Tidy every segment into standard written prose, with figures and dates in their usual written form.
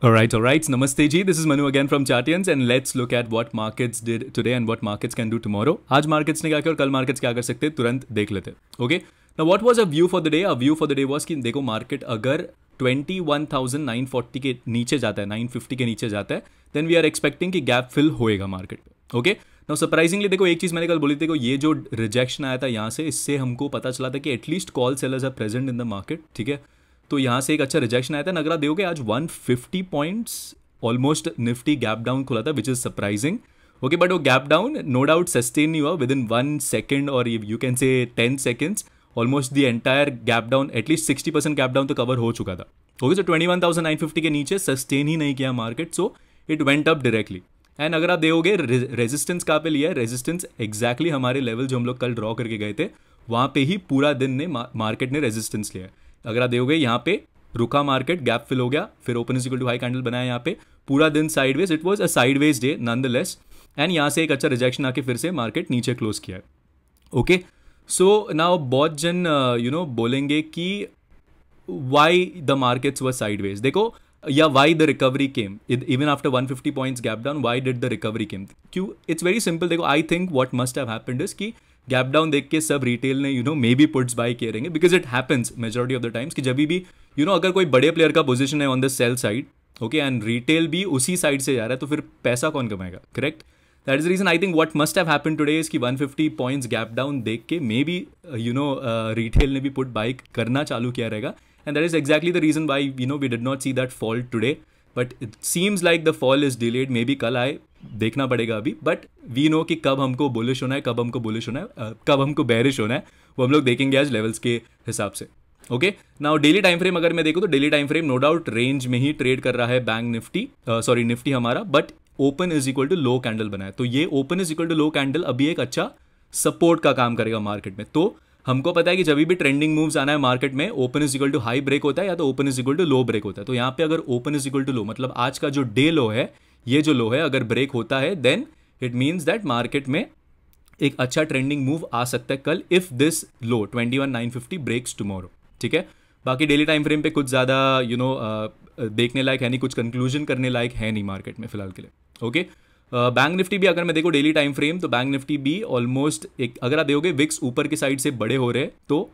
All right. Namaste ji. This is Manu again from Chartians and let's look at what markets did today and what markets can do tomorrow. आज markets ने क्या किया और कल markets क्या कर सकते हैं तुरंत देख लेते हैं. Okay. Now what was a view for the day? A view for the day was कि देखो market अगर 21,940 के नीचे जाता है 950 के नीचे जाता है then we are expecting कि gap fill होएगा market पे. Okay. Now surprisingly देखो एक चीज़ मैंने कल बोली थी देखो ये जो rejection आया था यहाँ से इससे हमको पता चला था कि at least call sellers are present in the market. ठीक है. तो यहाँ से एक अच्छा रिजेक्शन आया था. नगरा देखोगे आज 150 points almost Nifty gap down खुला था which is surprising. Okay but वो gap down no doubt sustain नहीं हुआ विद इन 1 सेकेंड और you can say 10 seconds almost the entire gap down at least 60% gap down तो कवर हो चुका था. ओके सो 21,950 के नीचे सस्टेन ही नहीं किया market so it went up directly. And अगर आप देखोगे रेजिस्टेंस कहाँ पे लिया है, रेजिस्टेंस एक्जैक्टली हमारे लेवल जो हम लोग कल ड्रॉ करके गए थे वहाँ पे ही पूरा दिन ने मार्केट ने रेजिस्टेंस लिया है. अगर आप देखोगे यहाँ पे रुका मार्केट गैप फिल हो गया फिर open is equal to high candle बनाया यहाँ पे पूरा दिन sideways. It was a sideways day nonetheless and यहाँ से एक अच्छा रिजेक्शन आके फिर से मार्केट नीचे क्लोज किया है. ओके सो नाउ बहुत जन बोलेंगे कि why the markets were sideways. देखो या why the recovery came even after 150 points gap down why did the recovery came. क्यों? It's very simple. देखो I think what must have happened is कि gap down देख के सब retail ने may be puts bye किए रहेंगे because it happens majority of the times कि जब भी अगर कोई बड़े प्लेयर का पोजीशन है on the sell side okay and retail भी उसी साइड से जा रहा है तो फिर पैसा कौन कमाएगा. Correct. That is the reason I think what must have happened today is कि 150 पॉइंट्स गैप डाउन देख के मे बी रिटेल ने भी पुट बाय करना चालू किया रहेगा and that is exactly the reason why we did not see that fall today. But it seems like the fall is delayed. Maybe कल आए देखना पड़ेगा अभी. बट वी नो कि कब हमको बुलिश होना है कब हमको बुलिश होना है कब हमको बेरिश होना है वो हम लोग देखेंगे आज लेवल्स के हिसाब से. Okay now daily time frame अगर मैं देखूँ तो daily time frame no doubt range में ही ट्रेड कर रहा है बैंक निफ्टी निफ्टी हमारा. But open is equal to low candle बना है तो ये open is equal to low candle अभी एक अच्छा सपोर्ट का काम करेगा मार्केट में. तो हमको पता है कि जब भी ट्रेंडिंग मूव्स आना है मार्केट में open is equal to high break होता है या तो open is equal to low break होता है. तो यहाँ पे अगर open is equal to low मतलब आज का जो डे लो है ये जो लो है अगर ब्रेक होता है then it means that market में एक अच्छा ट्रेंडिंग मूव आ सकता है कल if this low 21,950 breaks tomorrow. ठीक है. बाकी डेली टाइम फ्रेम पे कुछ ज़्यादा देखने लायक है नहीं, कुछ कंक्लूजन करने लायक है नहीं मार्केट में फिलहाल के लिए. ओके बैंक निफ्टी भी अगर मैं देखो डेली टाइम फ्रेम तो बैंक निफ्टी भी ऑलमोस्ट एक अगर आप देखोगे विक्स ऊपर की साइड से बड़े हो रहे हैं तो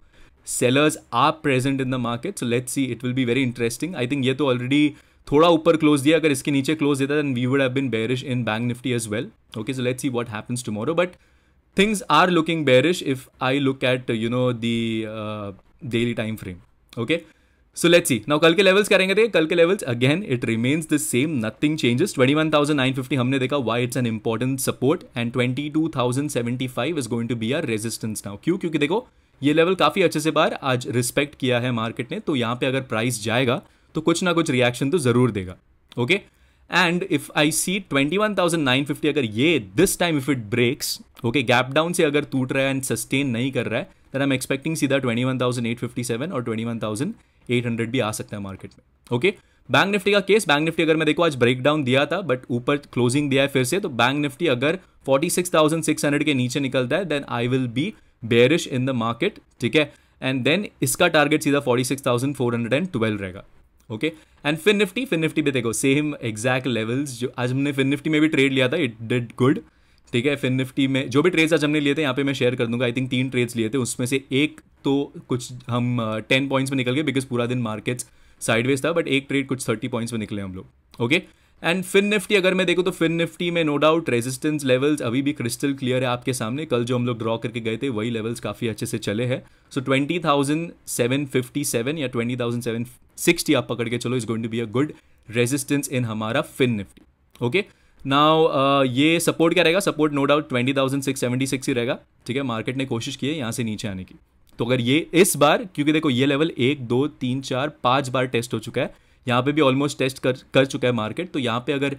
sellers are present in the market. So let's see it will be very interesting. I think ये तो ऑलरेडी थोड़ा ऊपर क्लोज दिया. अगर इसके नीचे क्लोज देता then we would have been bearish in Bank Nifty as well. Okay so let's see what happens tomorrow. But things are looking bearish if I look at the daily time frame. Okay so let's see now कल के levels करेंगे थे. कल के levels again it remains the same nothing changes. 21,950 हमने देखा why it's an important support and 22,075 is going to be are resistance now. क्यों? क्योंकि देखो ये लेवल काफ़ी अच्छे से बाहर आज रिस्पेक्ट किया है मार्केट ने. तो यहाँ पे अगर प्राइस जाएगा तो कुछ ना कुछ रिएक्शन तो ज़रूर देगा. Okay and if I see 21,950 अगर ये this time if it breaks okay gap down से अगर टूट रहा है एंड सस्टेन नहीं कर रहा है देन आई एम एक्सपेक्टिंग सीधा 21,857 और 21,800 भी आ सकता है मार्केट में. ओके बैंक निफ्टी का केस बैंक निफ्टी अगर मैं देखो आज ब्रेक डाउन दिया था बट ऊपर क्लोजिंग दिया है फिर से. तो बैंक निफ्टी अगर 46,600 के नीचे निकलता है then I will be bearish in the market. ठीक है एंड देन इसका टारगेट सीधा 46,412 रहेगा. ओके एंड फिन निफ्टी भी देखो सेम एग्जैक्ट लेवल्स जो आज हमने फिन निफ्टी में भी ट्रेड लिया था इट डिड गुड. ठीक है फिन निफ्टी में जो भी ट्रेड्स आज हमने लिए थे यहाँ पे मैं शेयर कर दूंगा. आई थिंक 3 ट्रेड्स लिए थे उसमें से एक तो कुछ हम 10 पॉइंट्स में निकल गए बिकॉज पूरा दिन मार्केट्स साइडवेज था. बट एक ट्रेड कुछ 30 पॉइंट्स में निकले हम लोग. ओके एंड फिन निफ्टी अगर मैं देखूँ तो फिन निफ्टी में नो डाउट रेजिस्टेंस लेवल्स अभी भी क्रिस्टल क्लियर है आपके सामने. कल जो हम लोग ड्रॉ करके गए थे वही लेवल्स काफ़ी अच्छे से चले हैं. सो 20,757 या 20,760 आप पकड़ के चलो is going to be a good resistance in हमारा फिन निफ्टी. ओके नाउ ये सपोर्ट क्या रहेगा? सपोर्ट नो डाउट 20,676 ही रहेगा. ठीक है मार्केट ने कोशिश की है यहाँ से नीचे आने की. तो अगर ये इस बार क्योंकि देखो ये लेवल 1 2 3 4 5 बार टेस्ट हो चुका है यहाँ पे भी ऑलमोस्ट टेस्ट कर चुका है मार्केट. तो यहाँ पे अगर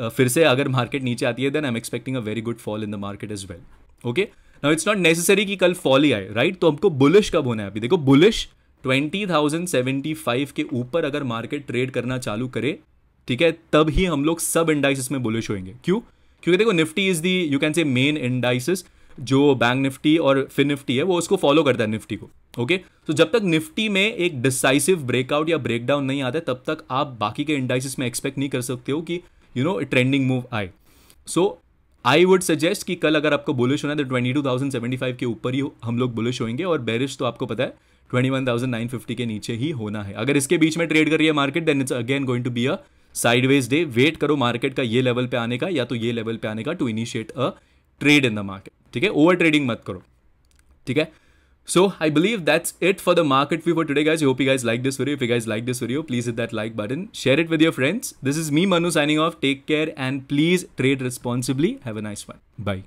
फिर से अगर मार्केट नीचे आती है then I am expecting a very good fall in the market as well. Okay now it's not necessary कि कल फॉल ही आए राइट. तो हमको बुलिश कब होना है? अभी देखो बुलिश 20,075 के ऊपर अगर मार्केट ट्रेड करना चालू करे ठीक है तब ही हम लोग सब इंडाइसिस में बुलिश होंगे. क्यों? क्योंकि देखो Nifty is the you can से मेन इंडाइसिस जो बैंक निफ्टी और फिन निफ्टी है वो उसको फॉलो करता है निफ्टी को. ओके तो जब तक निफ्टी में एक डिसाइसिव ब्रेकआउट या ब्रेकडाउन नहीं आता तब तक आप बाकी के इंडाइसिस में एक्सपेक्ट नहीं कर सकते हो कि ट्रेंडिंग मूव आए. सो आई वुड सजेस्ट कि कल अगर आपको बुलिश होना है तो 22,075 के ऊपर ही हम लोग बुलिश होंगे, और बेरिश तो आपको पता है 21,950 के नीचे ही होना है. अगर इसके बीच में ट्रेड कर रही है market then it's again going to be a sideways day. Wait करो मार्केट का ये लेवल पे आने का या तो ये लेवल पे आने का to initiate a trade in the market. ठीक है, ओवर ट्रेडिंग मत करो. ठीक है, so I believe that's it for the market view for today, guys. I hope you guys like this video. If you guys like this video, please hit that like button, share it with your friends. This is me, Manu, signing off. Take care and please trade responsibly. Have a nice one. Bye.